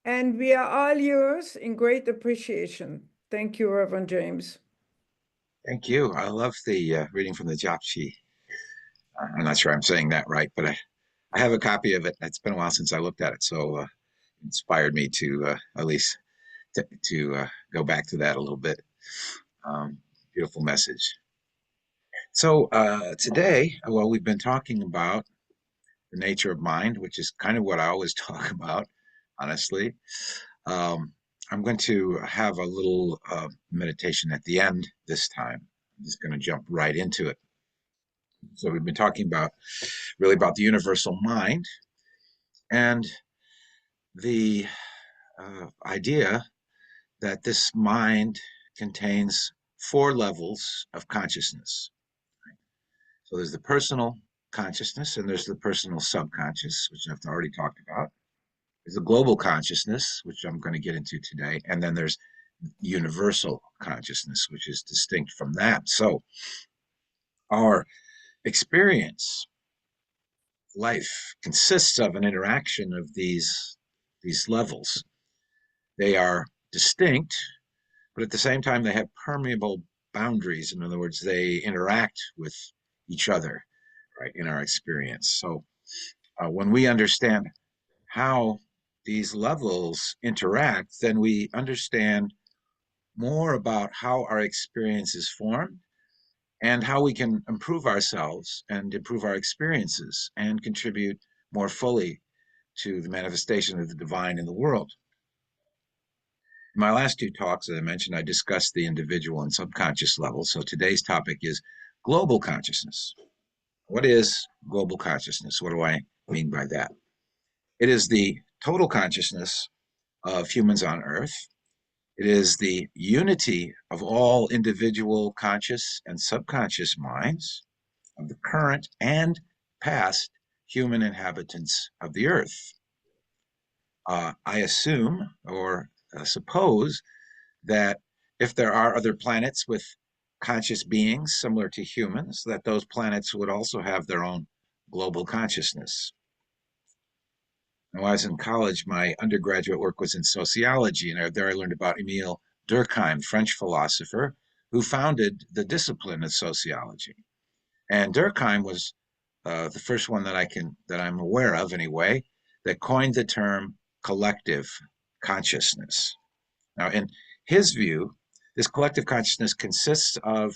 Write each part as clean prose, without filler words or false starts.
And we are all yours in great appreciation. Thank you, Reverend James. Thank you. I love the reading from the Japji. I'm not sure I'm saying that right, but I have a copy of it. It's been a while since I looked at it, so inspired me to at least to go back to that a little bit. Um, Beautiful message. So today, well, we've been talking about the nature of mind, which is kind of what I always talk about, honestly. Um, I'm going to have a little meditation at the end this time. I'm just going to jump right into it. So we've been talking about really about the universal mind and the idea that this mind contains four levels of consciousness. So there's the personal consciousness, and there's the personal subconscious, which I've already talked about. There's the global consciousness, which I'm going to get into today, and then there's universal consciousness, which is distinct from that. So our experience, life, consists of an interaction of these levels. They are distinct, but at the same time, they have permeable boundaries. In other words, they interact with each other, right, in our experience. So when we understand how these levels interact, then we understand more about how our experience is formed and how we can improve ourselves and improve our experiences and contribute more fully to the manifestation of the divine in the world. In my last two talks, as I mentioned, I discussed the individual and subconscious levels. So today's topic is global consciousness. What is global consciousness? What do I mean by that? It is the total consciousness of humans on Earth. It is the unity of all individual conscious and subconscious minds of the current and past human inhabitants of the Earth. I assume or suppose that if there are other planets with conscious beings similar to humans, that those planets would also have their own global consciousness. When I was in college, my undergraduate work was in sociology, and there I learned about Emile Durkheim, French philosopher, who founded the discipline of sociology. And Durkheim was the first one that I'm aware of anyway that coined the term collective consciousness. Now, in his view, this collective consciousness consists of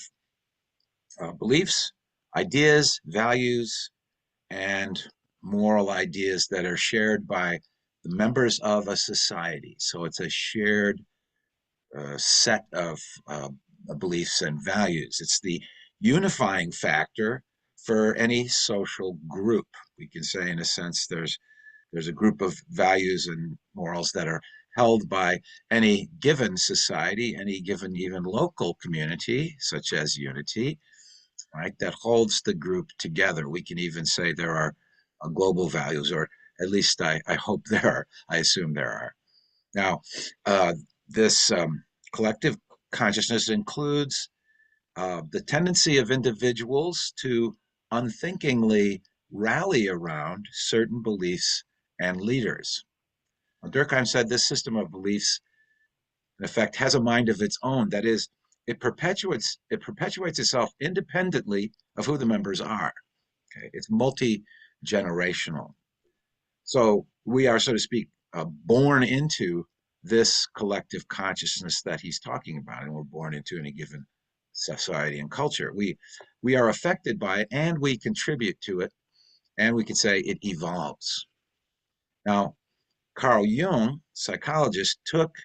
beliefs, ideas, values, and moral ideas that are shared by the members of a society. So it's a shared set of beliefs and values. It's the unifying factor for any social group. We can say, in a sense, there's a group of values and morals that are held by any given society, any given even local community, such as unity, right, that holds the group together. We can even say there are global values, or at least I hope there are. I assume there are. Now, this collective consciousness includes the tendency of individuals to unthinkingly rally around certain beliefs and leaders. Now, Durkheim said this system of beliefs, in effect, has a mind of its own. That is, it perpetuates itself independently of who the members are. Okay, it's multi-generational. So we are, so to speak, born into this collective consciousness that he's talking about, and we're born into any given society and culture. We are affected by it, and we contribute to it, and we could say it evolves. Now, Carl Jung, psychologist, took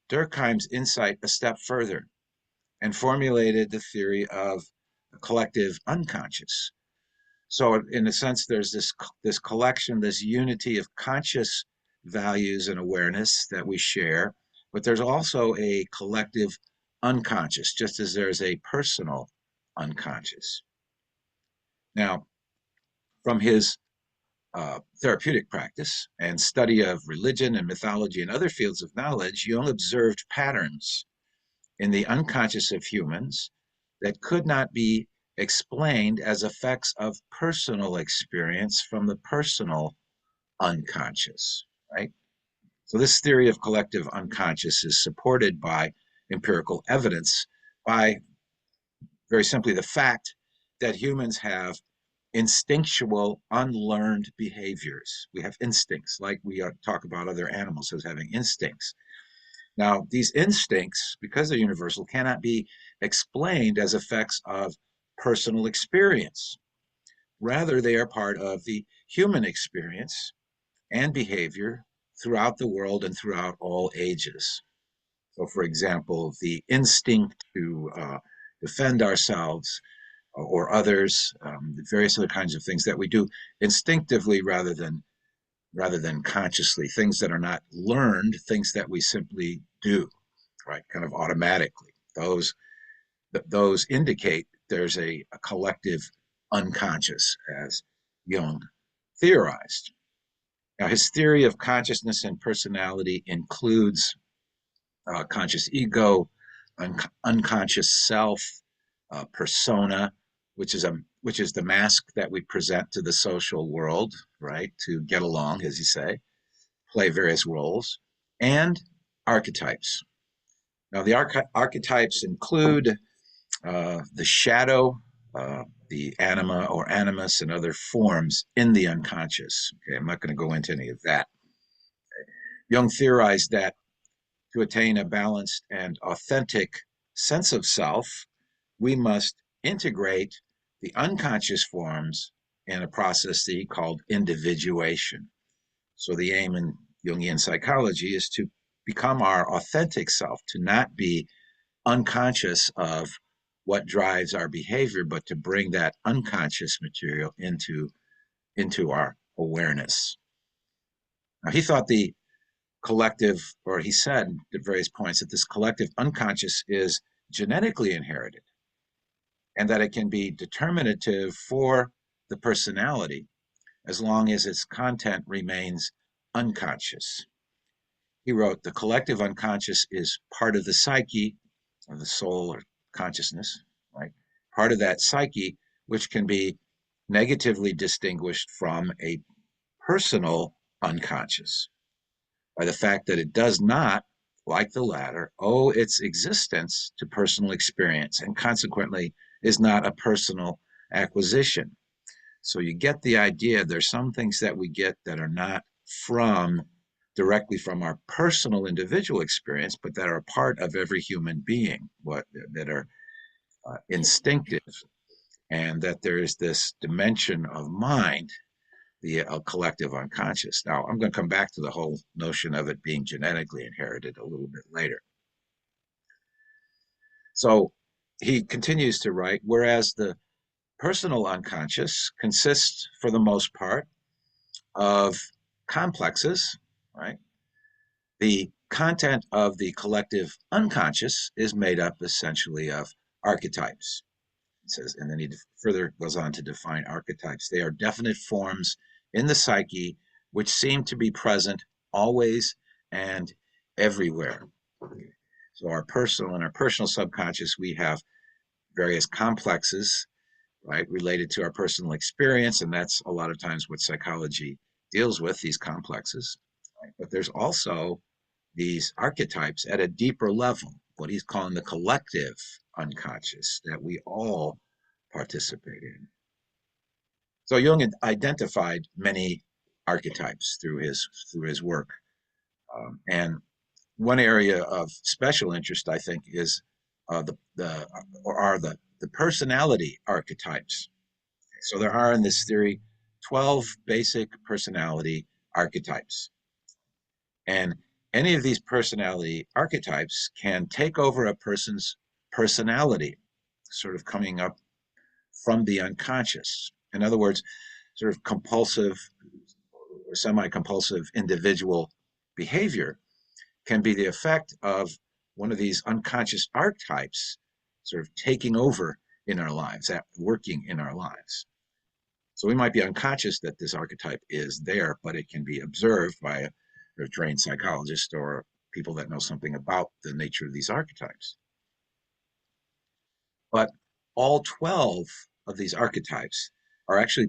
Durkheim's insight a step further and formulated the theory of collective unconscious. So, in a sense, there's this collection, this unity of conscious values and awareness that we share, but there's also a collective unconscious, just as there's a personal unconscious. Now, from his therapeutic practice and study of religion and mythology and other fields of knowledge, Jung observed patterns in the unconscious of humans that could not be explained as effects of personal experience from the personal unconscious, right? So this theory of collective unconscious is supported by empirical evidence, by very simply the fact that humans have instinctual, unlearned behaviors. We have instincts, like we talk about other animals as having instincts. Now, these instincts, because they're universal, cannot be explained as effects of personal experience. Rather, they are part of the human experience and behavior throughout the world and throughout all ages. So, for example, the instinct to defend ourselves or others, the various other kinds of things that we do instinctively rather than consciously, things that are not learned, things that we simply do, right, kind of automatically. Those indicate there's a collective unconscious, as Jung theorized. Now, his theory of consciousness and personality includes conscious ego, unconscious self, persona, which is the mask that we present to the social world, right, to get along, as you say, play various roles, and archetypes. Now, the archetypes include the shadow, the anima or animus, and other forms in the unconscious. Okay, I'm not going to go into any of that. Jung theorized that to attain a balanced and authentic sense of self, we must integrate the unconscious forms in a process that he called individuation. So the aim in Jungian psychology is to become our authentic self, to not be unconscious of what drives our behavior, but to bring that unconscious material into our awareness. Now, he thought the collective, or he said at various points that this collective unconscious is genetically inherited and that it can be determinative for the personality as long as its content remains unconscious. He wrote, the collective unconscious is part of the psyche, or the soul or consciousness, right? Part of that psyche, which can be negatively distinguished from a personal unconscious by the fact that it does not, like the latter, owe its existence to personal experience and consequently is not a personal acquisition. So you get the idea. There's some things that we get that are not directly from our personal individual experience, but that are a part of every human being, that are instinctive, and that there is this dimension of mind, the collective unconscious. Now, I'm going to come back to the whole notion of it being genetically inherited a little bit later. So he continues to write, whereas the personal unconscious consists, for the most part, of complexes, right? The content of the collective unconscious is made up essentially of archetypes. It says, and then he further goes on to define archetypes. They are definite forms in the psyche which seem to be present always and everywhere. So in our personal subconscious, we have various complexes, right, related to our personal experience, and that's a lot of times what psychology deals with, these complexes. Right? But there's also these archetypes at a deeper level, what he's calling the collective unconscious that we all participate in. So Jung identified many archetypes through his work, and one area of special interest, I think, is the personality archetypes. So there are in this theory 12 basic personality archetypes. And any of these personality archetypes can take over a person's personality, sort of coming up from the unconscious. In other words, sort of compulsive or semi-compulsive individual behavior can be the effect of one of these unconscious archetypes sort of taking over in our lives, working in our lives. So we might be unconscious that this archetype is there, but it can be observed by a trained psychologist or people that know something about the nature of these archetypes. But all 12 of these archetypes are actually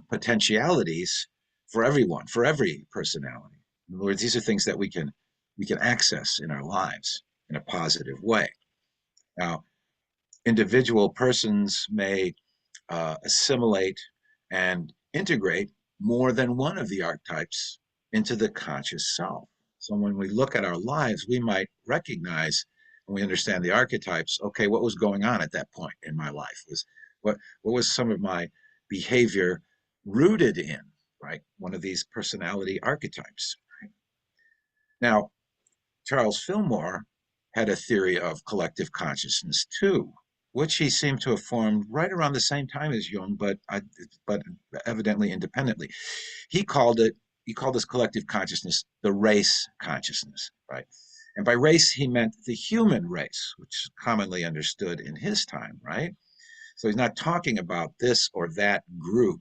potentialities for everyone, for every personality. In other words, these are things that we can access in our lives in a positive way. Now, individual persons may assimilate and integrate more than one of the archetypes into the conscious self. So when we look at our lives, we might recognize when we understand the archetypes, okay, what was going on at that point in my life? What was some of my behavior rooted in, right? One of these personality archetypes. Right? Now, Charles Fillmore had a theory of collective consciousness too, which he seemed to have formed right around the same time as Jung, but evidently independently. He called this collective consciousness the race consciousness, right? And by race, he meant the human race, which is commonly understood in his time, right? So he's not talking about this or that group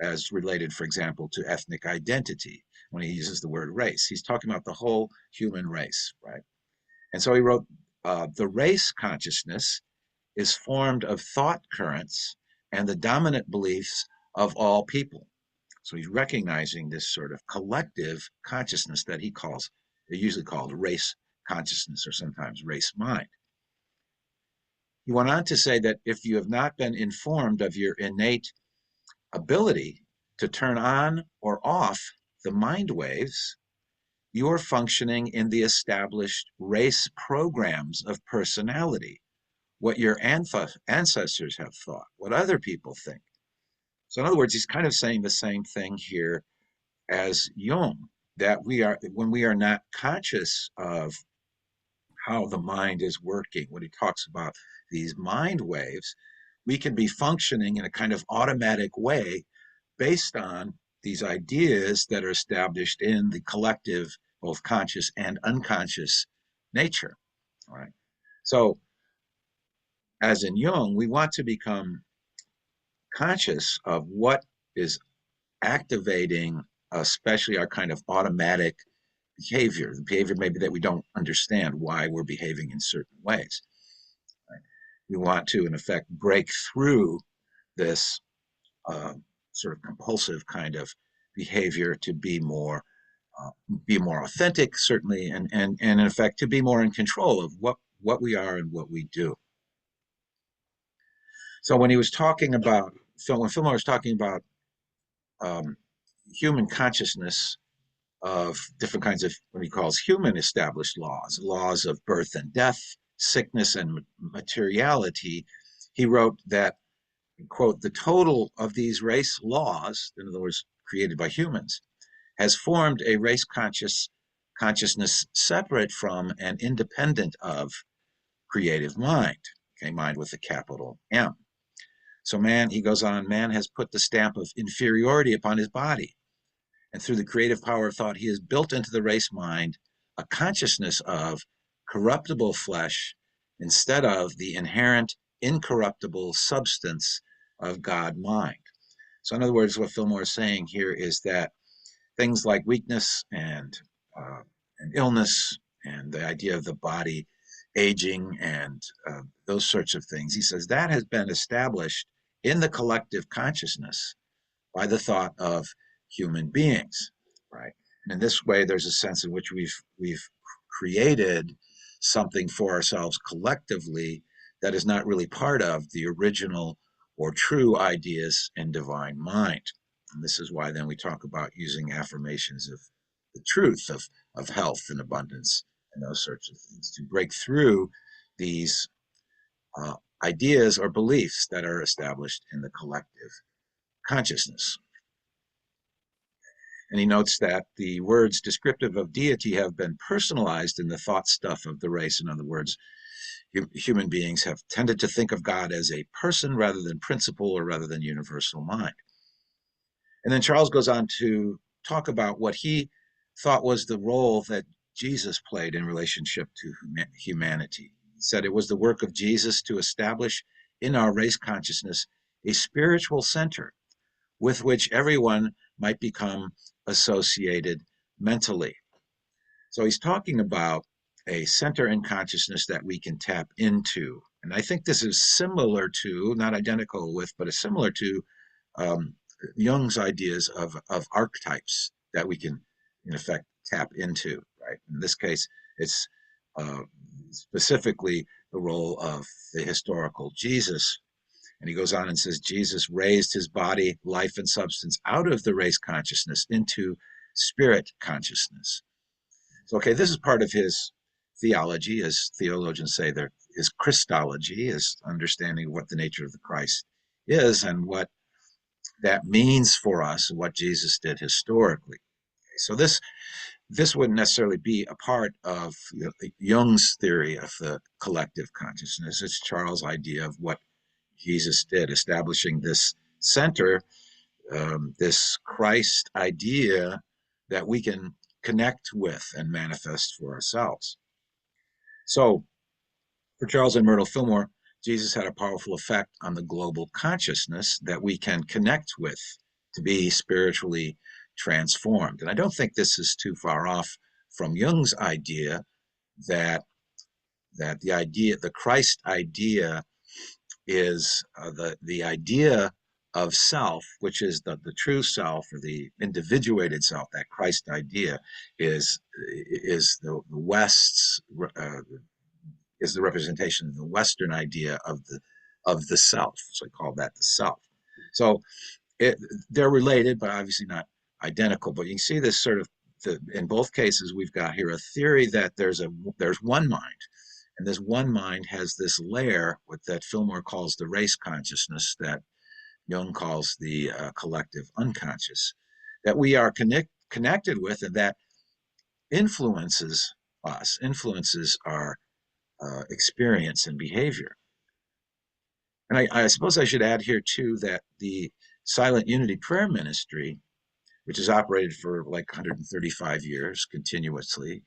as related, for example, to ethnic identity when he uses the word race. He's talking about the whole human race, right? And so he wrote, the race consciousness is formed of thought currents and the dominant beliefs of all people. So he's recognizing this sort of collective consciousness that he usually called race consciousness or sometimes race mind. He went on to say that if you have not been informed of your innate ability to turn on or off the mind waves, you're functioning in the established race programs of personality, what your ancestors have thought, what other people think. So, in other words, he's kind of saying the same thing here as Jung, that when we are not conscious of how the mind is working, when he talks about these mind waves, we can be functioning in a kind of automatic way based on these ideas that are established in the collective, both conscious and unconscious nature. All right. So, as in Jung, we want to become conscious of what is activating, especially our kind of automatic behavior, the behavior maybe that we don't understand why we're behaving in certain ways. Right? We want to, in effect, break through this sort of compulsive kind of behavior to be more authentic, certainly, and in effect to be more in control of what we are and what we do. So when he was talking about when Fillmore was talking about human consciousness of different kinds of what he calls human established laws of birth and death, sickness and materiality, he wrote that, quote, the total of these race laws, in other words, created by humans, has formed a race consciousness separate from and independent of creative mind, okay, mind with a capital M. So man, he goes on, man has put the stamp of inferiority upon his body. And through the creative power of thought, he has built into the race mind a consciousness of corruptible flesh instead of the inherent incorruptible substance of God mind. So, in other words, what Fillmore is saying here is that things like weakness and illness and the idea of the body aging and those sorts of things, he says that has been established in the collective consciousness by the thought of human beings, right? And in this way, there's a sense in which we've created something for ourselves collectively that is not really part of the original or true ideas in divine mind. And this is why then we talk about using affirmations of the truth of health and abundance and those sorts of things to break through these uh, ideas or beliefs that are established in the collective consciousness. And he notes that the words descriptive of deity have been personalized in the thought stuff of the race. In other words, human beings have tended to think of God as a person rather than principle or rather than universal mind. And then Charles goes on to talk about what he thought was the role that Jesus played in relationship to humanity. He said it was the work of Jesus to establish in our race consciousness a spiritual center with which everyone might become associated mentally. So he's talking about a center in consciousness that we can tap into. And I think this is similar to, not identical with, but is similar to um, Jung's ideas of archetypes that we can, in effect, tap into, right? In this case, it's specifically the role of the historical Jesus. And he goes on and says, Jesus raised his body, life, and substance out of the race consciousness into spirit consciousness. So, okay, this is part of his theology, as theologians say, his Christology, his understanding of what the nature of the Christ is and what that means for us and what Jesus did historically. So this wouldn't necessarily be a part of Jung's theory of the collective consciousness. It's Charles' idea of what Jesus did, establishing this center, this Christ idea that we can connect with and manifest for ourselves. So for Charles and Myrtle Fillmore, Jesus had a powerful effect on the global consciousness that we can connect with to be spiritually transformed. And I don't think this is too far off from Jung's idea that the Christ idea is the idea of self, which is the true self or the individuated self. That Christ idea is the West's is the representation of the Western idea of the self. So I call that the self. So they're related, but obviously not identical. But you can see this sort of in both cases. We've got here a theory that there's one mind, and this one mind has this layer that Fillmore calls the race consciousness, that Jung calls the collective unconscious, that we are connected with, and that influences us, influences our experience and behavior. And I suppose I should add here too that the Silent Unity Prayer Ministry, which has operated for like 135 years continuously,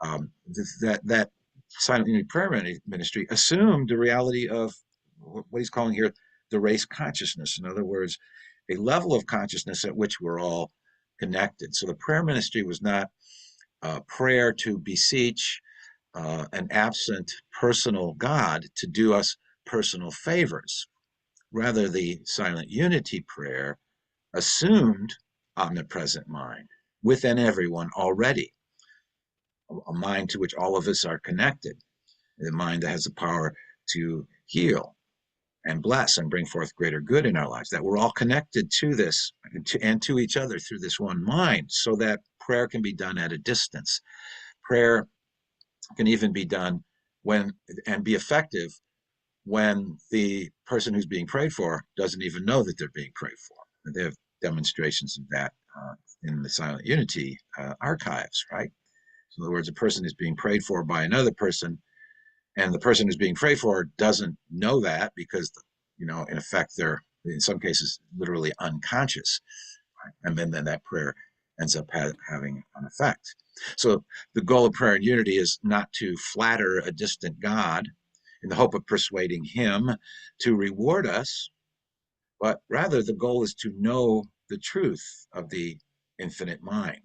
that Silent Unity Prayer Ministry assumed the reality of what he's calling here the race consciousness. In other words, a level of consciousness at which we're all connected. So the prayer ministry was not prayer to beseech an absent personal God to do us personal favors. Rather, the silent unity prayer assumed omnipresent mind within everyone already, a mind to which all of us are connected, a mind that has the power to heal and bless and bring forth greater good in our lives, that we're all connected to this and to each other through this one mind, so that prayer can be done at a distance. Prayer can even be done and be effective when the person who's being prayed for doesn't even know that they're being prayed for. They have demonstrations of that in the Silent Unity archives, right? So in other words, a person is being prayed for by another person, and the person who's being prayed for doesn't know that because, in effect, they're, in some cases, literally unconscious. Right? And then that prayer ends up having an effect. So the goal of prayer and unity is not to flatter a distant God in the hope of persuading him to reward us, but rather the goal is to know the truth of the infinite mind,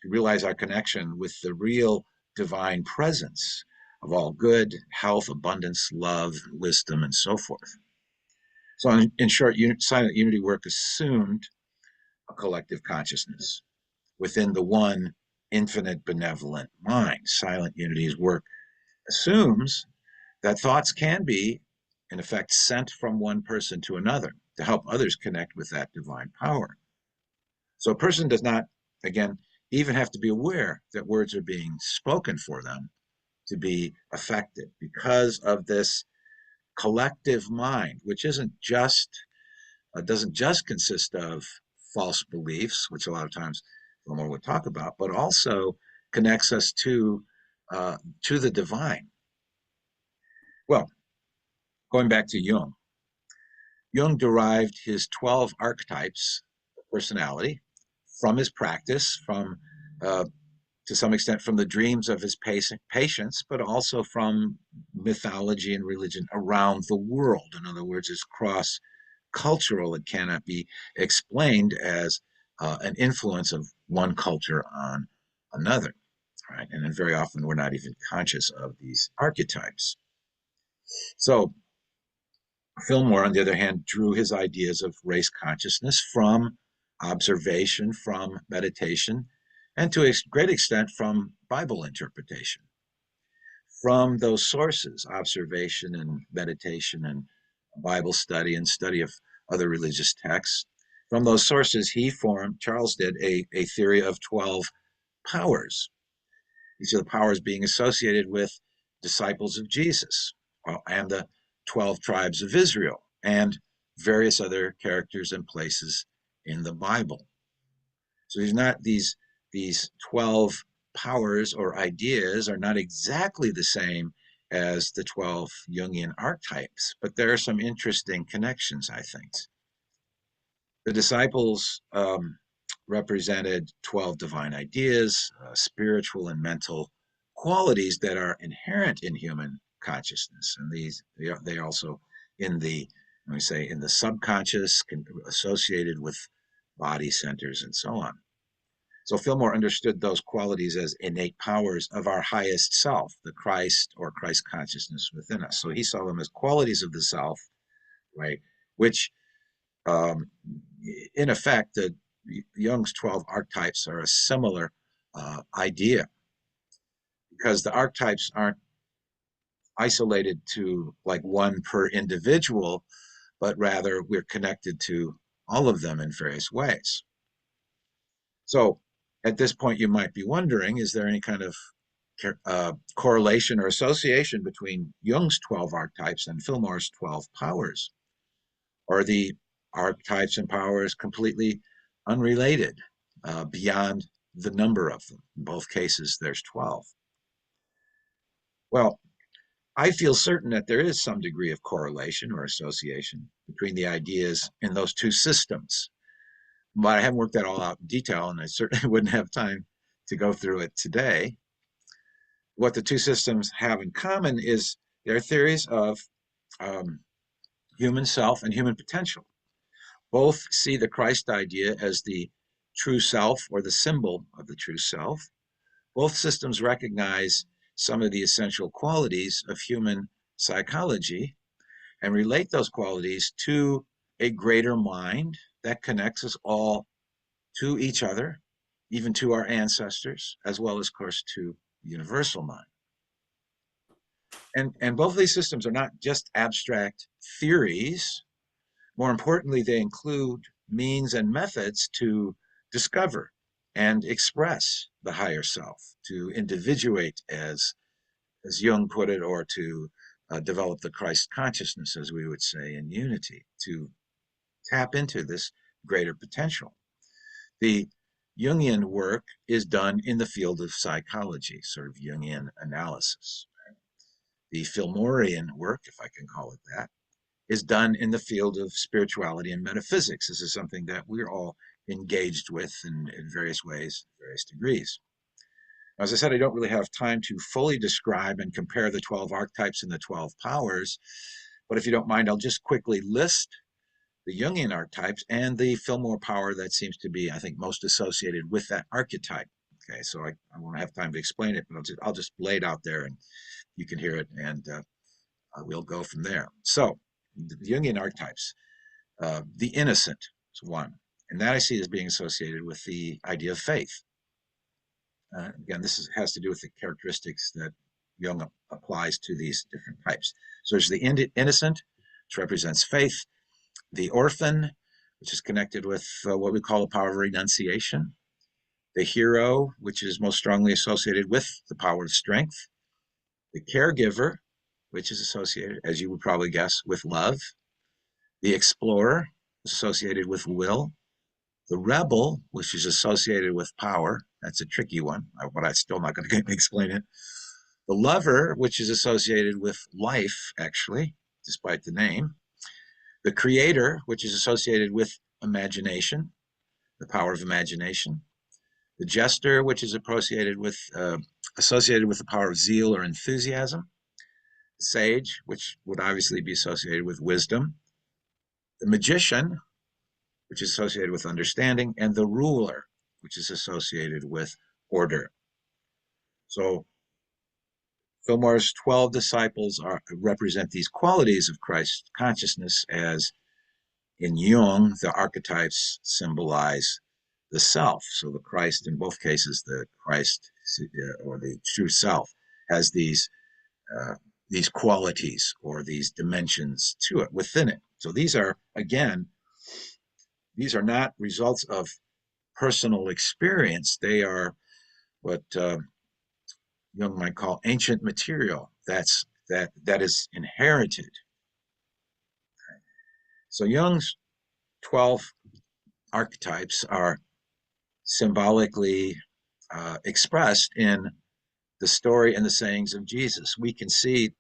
to realize our connection with the real divine presence of all good, health, abundance, love, wisdom, and so forth. So in short, silent unity work assumed a collective consciousness within the one infinite benevolent mind. Silent unity's work assumes that thoughts can be, in effect, sent from one person to another to help others connect with that divine power. So a person does not, again, even have to be aware that words are being spoken for them to be effective, because of this collective mind, which doesn't just consist of false beliefs, which a lot of times Fillmore would talk about, but also connects us to the divine. Well, going back to Jung, Jung derived his 12 archetypes of personality from his practice, to some extent from the dreams of his patients, but also from mythology and religion around the world. In other words, it's cross-cultural. It cannot be explained as an influence of one culture on another, right? And then very often we're not even conscious of these archetypes. So Fillmore, on the other hand, drew his ideas of race consciousness from observation, from meditation, and to a great extent from Bible interpretation. From those sources, observation and meditation and Bible study and study of other religious texts, from those sources, Charles did, a theory of 12 powers. These are the powers being associated with disciples of Jesus and the 12 tribes of Israel and various other characters and places in the Bible. So there's not these 12 powers or ideas are not exactly the same as the 12 Jungian archetypes, but there are some interesting connections, I think. The disciples represented 12 divine ideas, spiritual and mental qualities that are inherent in human consciousness. And they also in the, let me say, in the subconscious, associated with body centers and so on. So Fillmore understood those qualities as innate powers of our highest self, the Christ or Christ consciousness within us. So he saw them as qualities of the self, right? Which, um, in effect, the Jung's 12 archetypes are a similar idea, because the archetypes aren't isolated to like one per individual, but rather we're connected to all of them in various ways. So at this point, you might be wondering, is there any kind of correlation or association between Jung's 12 archetypes and Fillmore's 12 powers? Or the archetypes and powers completely unrelated, beyond the number of them? In both cases, there's 12. Well, I feel certain that there is some degree of correlation or association between the ideas in those two systems. But I haven't worked that all out in detail, and I certainly wouldn't have time to go through it today. What the two systems have in common is their theories of human self and human potential. Both see the Christ idea as the true self or the symbol of the true self. Both systems recognize some of the essential qualities of human psychology and relate those qualities to a greater mind that connects us all to each other, even to our ancestors, as well as, of course, to the universal mind. And both of these systems are not just abstract theories. More importantly, they include means and methods to discover and express the higher self, to individuate, as Jung put it, or to develop the Christ consciousness, as we would say, in unity, to tap into this greater potential. The Jungian work is done in the field of psychology, sort of Jungian analysis. The Fillmorean work, if I can call it that, is done in the field of spirituality and metaphysics. This is something that we're all engaged with in various ways, various degrees. As I said, I don't really have time to fully describe and compare the 12 archetypes and the 12 powers, but if you don't mind, I'll just quickly list the Jungian archetypes and the Fillmore power that seems to be, I think, most associated with that archetype. Okay, so I won't have time to explain it, but I'll just lay it out there and you can hear it, and we'll go from there. So the Jungian archetypes, the innocent is one, and that I see as being associated with the idea of faith. Again, has to do with the characteristics that Jung applies to these different types. So there's the innocent, which represents faith, the orphan, which is connected with what we call the power of renunciation, the hero, which is most strongly associated with the power of strength, the caregiver, which is associated, as you would probably guess, with love, the explorer, associated with will, the rebel, which is associated with power. That's a tricky one, but I'm still not going to explain it. The lover, which is associated with life, actually, despite the name. The creator, which is associated with imagination, the power of imagination. The jester, which is associated with the power of zeal or enthusiasm. The sage, which would obviously be associated with wisdom. The magician, which is associated with understanding, and the ruler, which is associated with order. So Fillmore's 12 disciples represent these qualities of Christ consciousness, as in Jung, the archetypes symbolize the self. So the Christ, in both cases, the Christ or the true self has these qualities or these dimensions to it within it. So these are, again, these are not results of personal experience. They are what Jung might call ancient material. That is inherited. So Jung's 12 archetypes are symbolically expressed in the story and the sayings of Jesus. We can see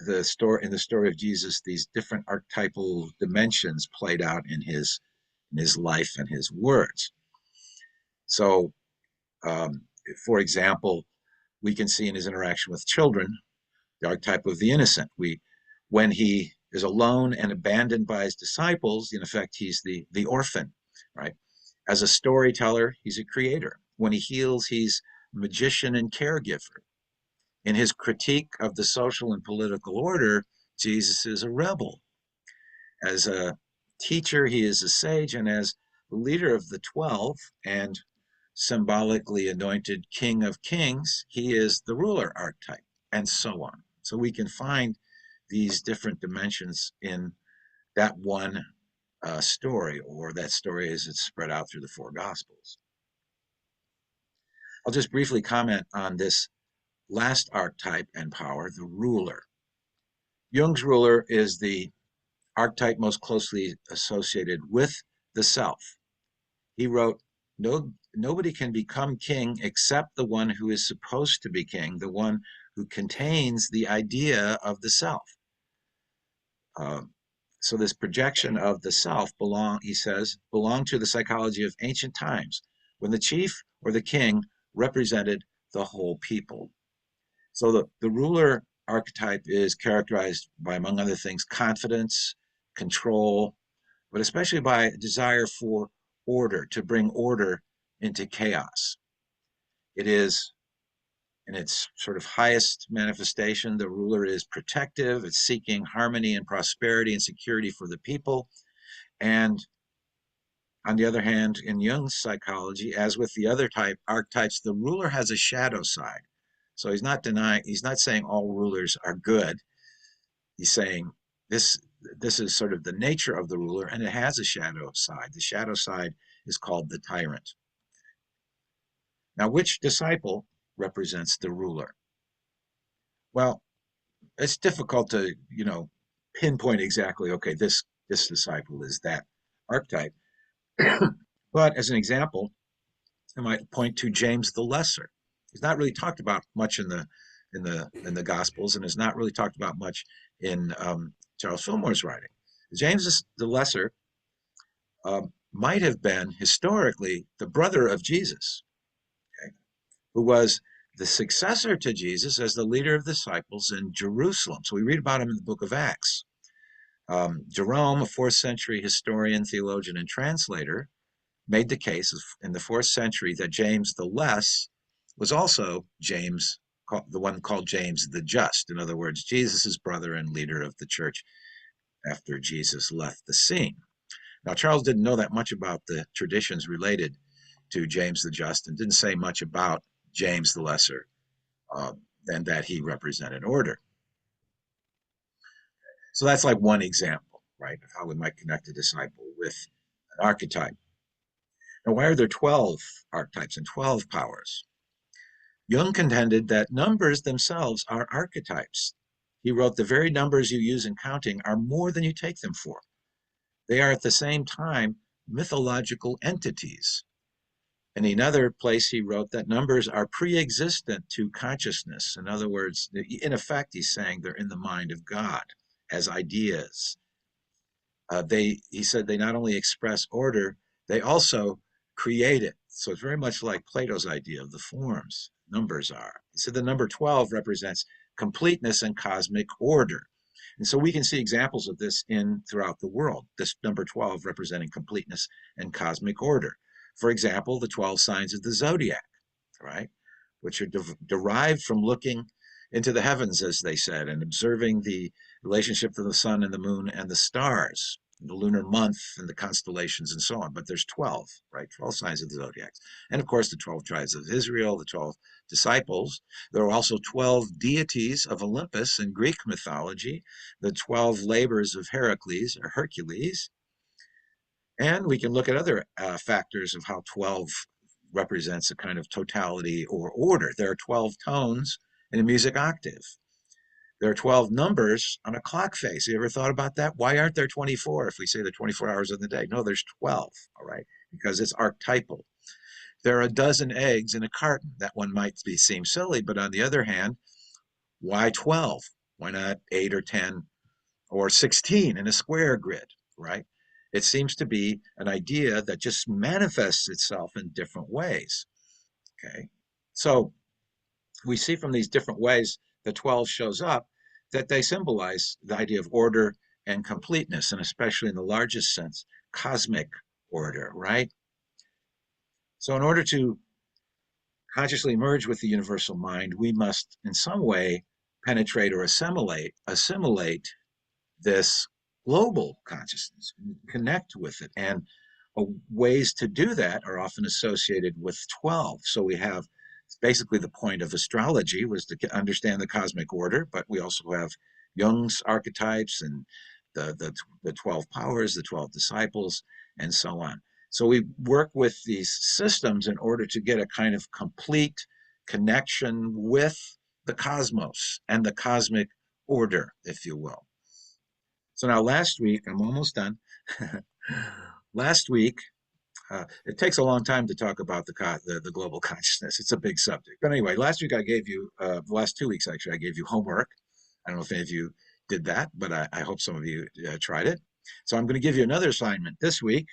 the story of Jesus, these different archetypal dimensions played out in his life and his words. So, for example, we can see in his interaction with children the archetype of the innocent. When he is alone and abandoned by his disciples, in effect, he's the orphan, right? As a storyteller, he's a creator. When he heals, he's magician and caregiver. In his critique of the social and political order, Jesus is a rebel. As a teacher, he is a sage, and as the leader of the 12 and symbolically anointed King of Kings, he is the ruler archetype, and so on. So we can find these different dimensions in that one story, or that story as it's spread out through the four Gospels. I'll just briefly comment on this last archetype and power, the ruler. Jung's ruler is the archetype most closely associated with the self. He wrote, nobody can become king except the one who is supposed to be king, the one who contains the idea of the self. So this projection of the self he says, belonged to the psychology of ancient times, when the chief or the king represented the whole people. So the ruler archetype is characterized by, among other things, confidence, control, but especially by a desire for order, to bring order into chaos. It is, in its sort of highest manifestation, the ruler is protective, it's seeking harmony and prosperity and security for the people. And on the other hand, in Jung's psychology, as with the other archetypes, the ruler has a shadow side. So he's not saying all rulers are good. He's saying this is sort of the nature of the ruler, and it has a shadow side. The shadow side is called the tyrant. Now, which disciple represents the ruler? Well, it's difficult to, pinpoint exactly, okay, this disciple is that archetype. But as an example, I might point to James the Lesser. He's not really talked about much in the Gospels, and is not really talked about much in Charles Fillmore's writing. James the Lesser might have been historically the brother of Jesus, okay, who was the successor to Jesus as the leader of the disciples in Jerusalem. So we read about him in the book of Acts. Jerome, a 4th century historian, theologian, and translator, made the case in the 4th century that James the Less was also James, the one called James the Just. In other words, Jesus's brother and leader of the church after Jesus left the scene. Now, Charles didn't know that much about the traditions related to James the Just, and didn't say much about James the Lesser than that he represented order. So that's like one example, right, of how we might connect a disciple with an archetype. Now, why are there 12 archetypes and 12 powers? Jung contended that numbers themselves are archetypes. He wrote, the very numbers you use in counting are more than you take them for. They are at the same time mythological entities. In another place, he wrote that numbers are pre-existent to consciousness. In other words, in effect, he's saying they're in the mind of God as ideas. He said they not only express order, they also create it. So it's very much like Plato's idea of the forms numbers are. He said the number 12 represents completeness and cosmic order. And so we can see examples of this throughout the world, this number 12 representing completeness and cosmic order. For example, the 12 signs of the zodiac, right, which are derived from looking into the heavens, as they said, and observing the relationship to the sun and the moon and the stars. the lunar month and the constellations and so on, but there's 12, right? 12 signs of the zodiac. And of course, the 12 tribes of Israel, the 12 disciples. There are also 12 deities of Olympus in Greek mythology, the 12 labors of Heracles or Hercules. And we can look at other factors of how 12 represents a kind of totality or order. There are 12 tones in a music octave. There are 12 numbers on a clock face. You ever thought about that? Why aren't there 24 if we say the 24 hours of the day? No, there's 12, all right, because it's archetypal. There are a dozen eggs in a carton. That one might seem silly, but on the other hand, why 12? Why not 8 or 10 or 16 in a square grid, right? It seems to be an idea that just manifests itself in different ways, okay? So we see from these different ways the 12 shows up that they symbolize the idea of order and completeness, and especially in the largest sense, cosmic order, right? So in order to consciously merge with the universal mind, we must in some way penetrate or assimilate this global consciousness, connect with it. And ways to do that are often associated with 12. So we have basically the point of astrology was to understand the cosmic order, but we also have Jung's archetypes and the 12 powers, the 12 disciples, and so on. So we work with these systems in order to get a kind of complete connection with the cosmos and the cosmic order, if you will. So now last week, I'm almost done. Last week, it takes a long time to talk about the global consciousness. It's a big subject. But anyway, last week I gave you, the last 2 weeks actually, I gave you homework. I don't know if any of you did that, but I hope some of you tried it. So I'm going to give you another assignment this week.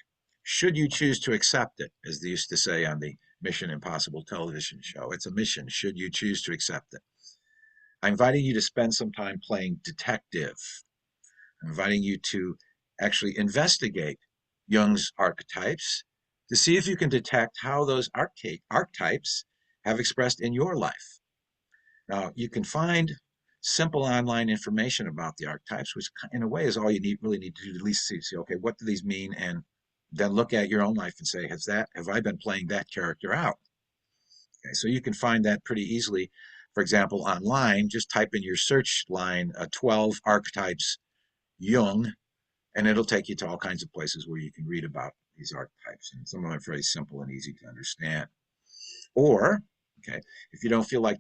Should you choose to accept it, as they used to say on the Mission Impossible television show, it's a mission. Should you choose to accept it? I'm inviting you to spend some time playing detective. I'm inviting you to actually investigate Jung's archetypes to see if you can detect how those archetypes have expressed in your life. Now, you can find simple online information about the archetypes, which in a way is all you really need to do to at least see, okay, what do these mean? And then look at your own life and say, have I been playing that character out? Okay, so you can find that pretty easily. For example, online, just type in your search line 12 archetypes Jung, and it'll take you to all kinds of places where you can read about these archetypes. And some of them are very simple and easy to understand. Or, okay, if you don't feel like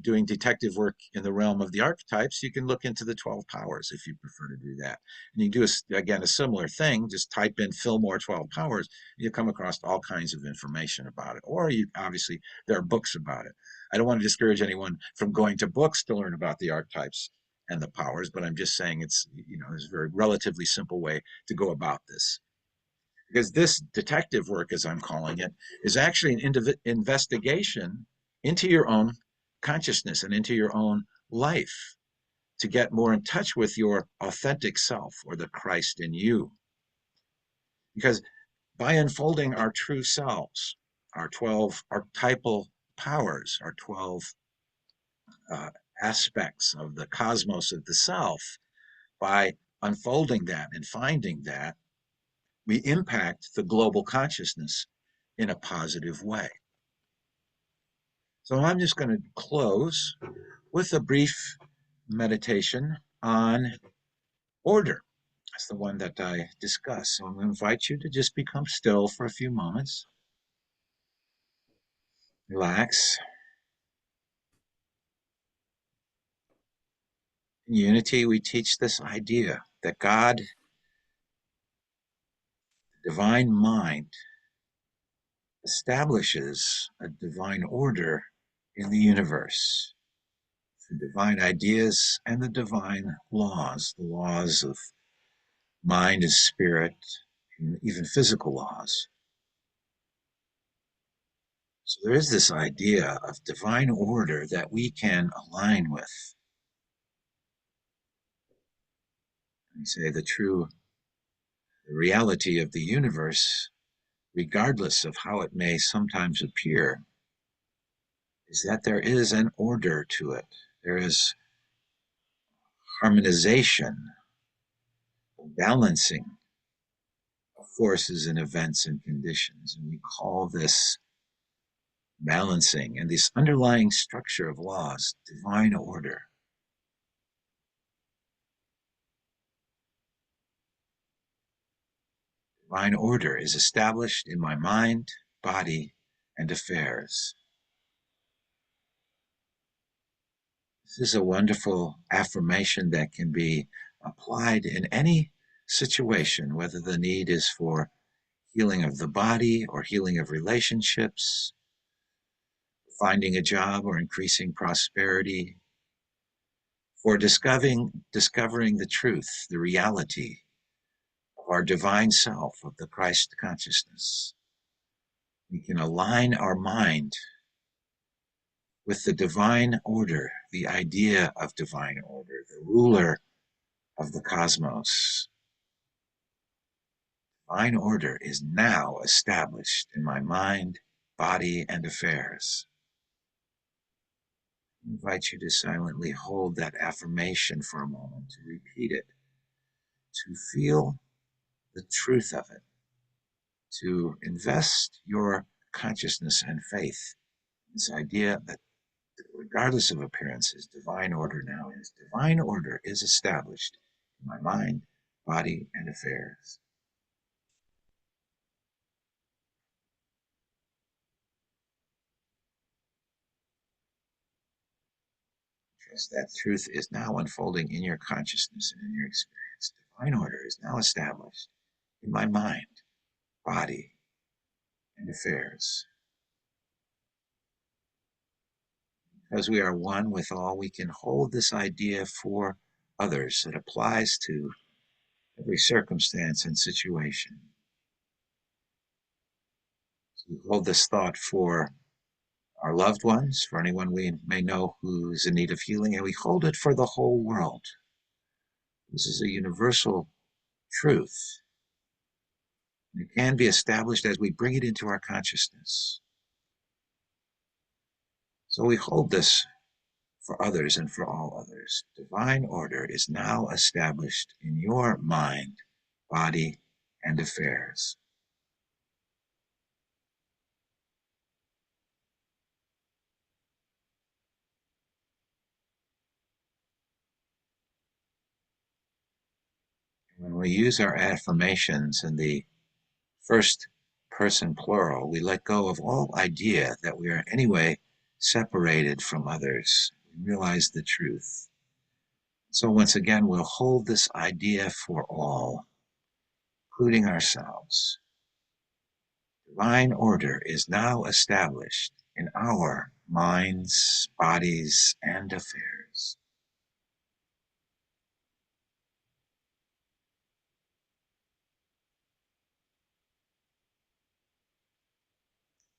doing detective work in the realm of the archetypes, you can look into the 12 powers if you prefer to do that. And you do, again, a similar thing, just type in Fillmore 12 powers, and you'll come across all kinds of information about it. Or obviously, there are books about it. I don't want to discourage anyone from going to books to learn about the archetypes and the powers, but I'm just saying it's a very relatively simple way to go about this. Because this detective work, as I'm calling it, is actually an investigation into your own consciousness and into your own life to get more in touch with your authentic self or the Christ in you. Because by unfolding our true selves, our 12 archetypal powers, our 12 aspects of the cosmos of the self, by unfolding that and finding that, we impact the global consciousness in a positive way. So I'm just going to close with a brief meditation on order. That's the one that I discussed. So I'm going to invite you to just become still for a few moments. Relax. In Unity, we teach this idea that God, the divine mind, establishes a divine order in the universe. The divine ideas and the divine laws, the laws of mind and spirit, and even physical laws. So there is this idea of divine order that we can align with. We say the true reality of the universe, regardless of how it may sometimes appear, is that there is an order to it. There is harmonization, balancing of forces and events and conditions. And we call this balancing and this underlying structure of laws divine order. Divine order is established in my mind, body, and affairs. This is a wonderful affirmation that can be applied in any situation, whether the need is for healing of the body or healing of relationships, finding a job or increasing prosperity, for discovering the truth, the reality of our divine self, of the Christ consciousness. We can align our mind with the divine order, the idea of divine order, the ruler of the cosmos. Divine order is now established in my mind, body, and affairs. I invite you to silently hold that affirmation for a moment, to repeat it, to feel the truth of it, to invest your consciousness and faith in this idea that regardless of appearances, divine order now is. Divine order is established in my mind, body, and affairs. Trust that truth is now unfolding in your consciousness and in your experience. Divine order is now established in my mind, body, and affairs. Because we are one with all, we can hold this idea for others. It applies to every circumstance and situation. So we hold this thought for our loved ones, for anyone we may know who's in need of healing, and we hold it for the whole world. This is a universal truth. And it can be established as we bring it into our consciousness. So we hold this for others and for all others. Divine order is now established in your mind, body, and affairs. When we use our affirmations in the first person plural, we let go of all idea that we are in any way separated from others. We realize the truth. So once again, we'll hold this idea for all, including ourselves. Divine order is now established in our minds, bodies, and affairs.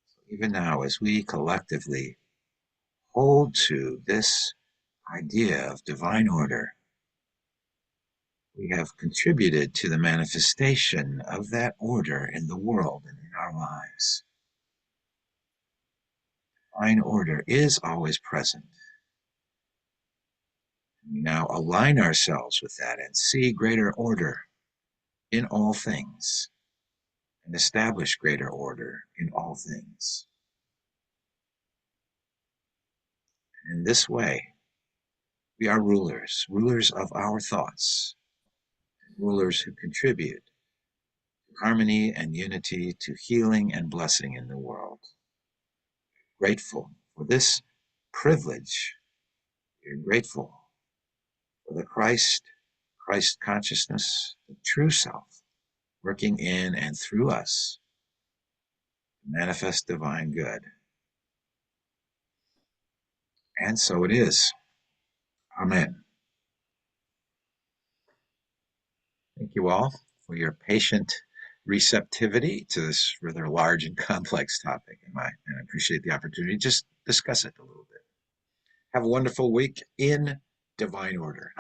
So even now, as we collectively hold to this idea of divine order, we have contributed to the manifestation of that order in the world and in our lives. Divine order is always present. We now align ourselves with that and see greater order in all things and establish greater order in all things. And in this way, we are rulers, rulers of our thoughts, rulers who contribute to harmony and unity, to healing and blessing in the world. Grateful for this privilege. We're grateful for the Christ consciousness, the true self, working in and through us to manifest divine good. And so it is. Amen. Thank you all for your patient receptivity to this rather large and complex topic. And I appreciate the opportunity to just discuss it a little bit. Have a wonderful week in divine order.